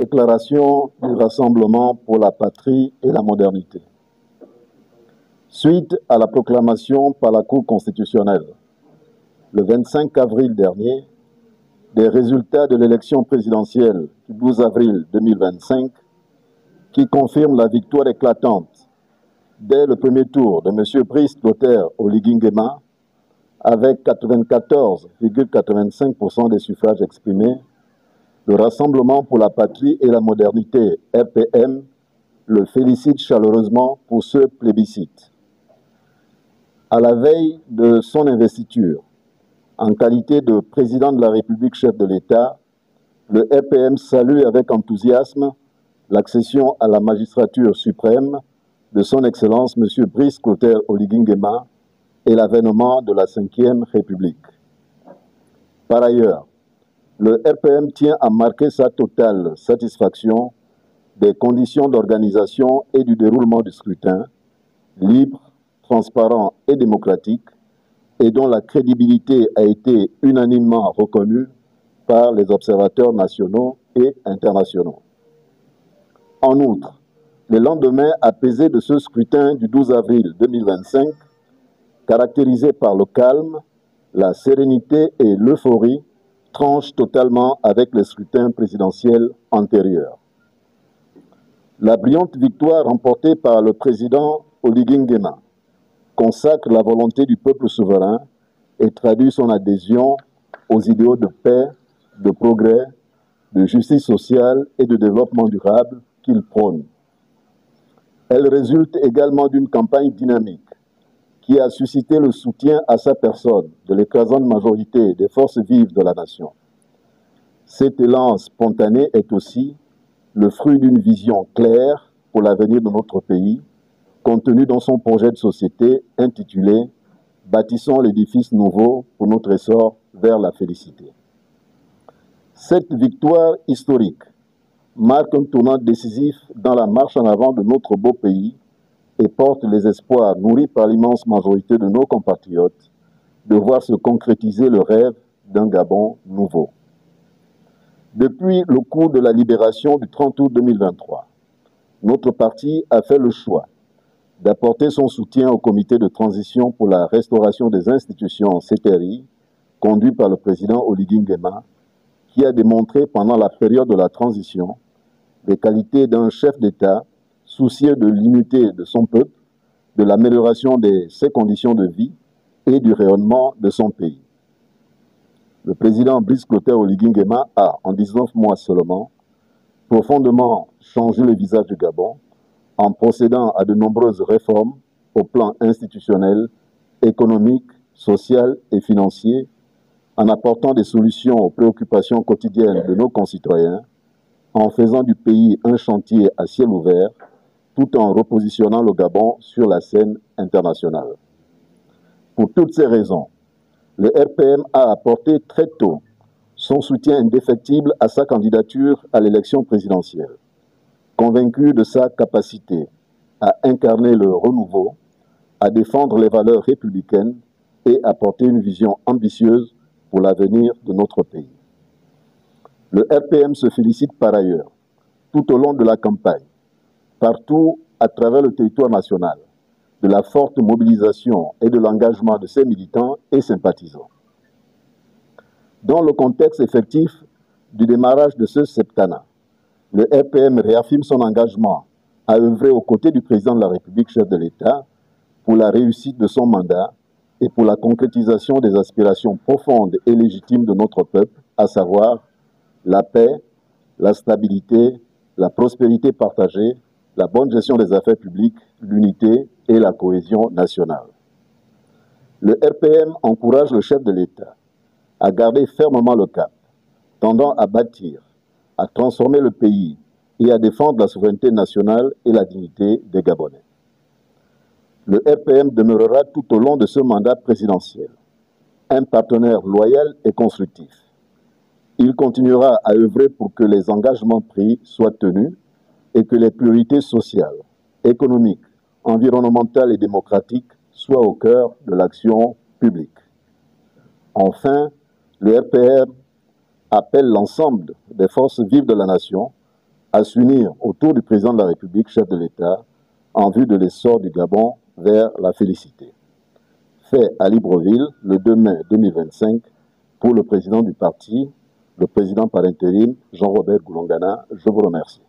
Déclaration du Rassemblement pour la patrie et la modernité. Suite à la proclamation par la Cour constitutionnelle, le 25 avril dernier, des résultats de l'élection présidentielle du 12 avril 2025 qui confirment la victoire éclatante dès le premier tour de M. Brice Clotaire Oligui Nguema avec 94,85% des suffrages exprimés. Le Rassemblement pour la patrie et la modernité, RPM, le félicite chaleureusement pour ce plébiscite. À la veille de son investiture, en qualité de président de la République, chef de l'État, le RPM salue avec enthousiasme l'accession à la magistrature suprême de son Excellence M. Brice Clotaire Oligui Nguema et l'avènement de la Ve République. Par ailleurs, le RPM tient à marquer sa totale satisfaction des conditions d'organisation et du déroulement du scrutin, libre, transparent et démocratique, et dont la crédibilité a été unanimement reconnue par les observateurs nationaux et internationaux. En outre, le lendemain apaisé de ce scrutin du 12 avril 2025, caractérisé par le calme, la sérénité et l'euphorie, tranche totalement avec le scrutin présidentiel antérieur. La brillante victoire remportée par le président Oligui Nguema consacre la volonté du peuple souverain et traduit son adhésion aux idéaux de paix, de progrès, de justice sociale et de développement durable qu'il prône. Elle résulte également d'une campagne dynamique qui a suscité le soutien à sa personne de l'écrasante majorité des forces vives de la nation. Cet élan spontané est aussi le fruit d'une vision claire pour l'avenir de notre pays, contenue dans son projet de société intitulé « Bâtissons l'édifice nouveau pour notre essor vers la félicité ». Cette victoire historique marque un tournant décisif dans la marche en avant de notre beau pays et porte les espoirs nourris par l'immense majorité de nos compatriotes de voir se concrétiser le rêve d'un Gabon nouveau. Depuis le coup de la libération du 30 août 2023, notre parti a fait le choix d'apporter son soutien au comité de transition pour la restauration des institutions CTRI, conduit par le président Oligui Nguema, qui a démontré pendant la période de la transition les qualités d'un chef d'État soucieux de l'unité de son peuple, de l'amélioration de ses conditions de vie et du rayonnement de son pays. Le président Brice Clotaire Oligui Nguema a, en 19 mois seulement, profondément changé le visage du Gabon en procédant à de nombreuses réformes au plan institutionnel, économique, social et financier, en apportant des solutions aux préoccupations quotidiennes de nos concitoyens, en faisant du pays un chantier à ciel ouvert, tout en repositionnant le Gabon sur la scène internationale. Pour toutes ces raisons, le RPM a apporté très tôt son soutien indéfectible à sa candidature à l'élection présidentielle, convaincu de sa capacité à incarner le renouveau, à défendre les valeurs républicaines et à porter une vision ambitieuse pour l'avenir de notre pays. Le RPM se félicite par ailleurs, tout au long de la campagne, partout à travers le territoire national, de la forte mobilisation et de l'engagement de ses militants et sympathisants. Dans le contexte effectif du démarrage de ce septennat, le RPM réaffirme son engagement à œuvrer aux côtés du président de la République, chef de l'État, pour la réussite de son mandat et pour la concrétisation des aspirations profondes et légitimes de notre peuple, à savoir la paix, la stabilité, la prospérité partagée, la bonne gestion des affaires publiques, l'unité et la cohésion nationale. Le RPM encourage le chef de l'État à garder fermement le cap, tendant à bâtir, à transformer le pays et à défendre la souveraineté nationale et la dignité des Gabonais. Le RPM demeurera tout au long de ce mandat présidentiel un partenaire loyal et constructif. Il continuera à œuvrer pour que les engagements pris soient tenus et que les priorités sociales, économiques, environnementales et démocratiques soient au cœur de l'action publique. Enfin, le RPM appelle l'ensemble des forces vives de la nation, à s'unir autour du président de la République, chef de l'État, en vue de l'essor du Gabon vers la félicité. Fait à Libreville le 2 mai 2025 pour le président du parti, le président par intérim, Jean-Robert Goulongana. Je vous remercie.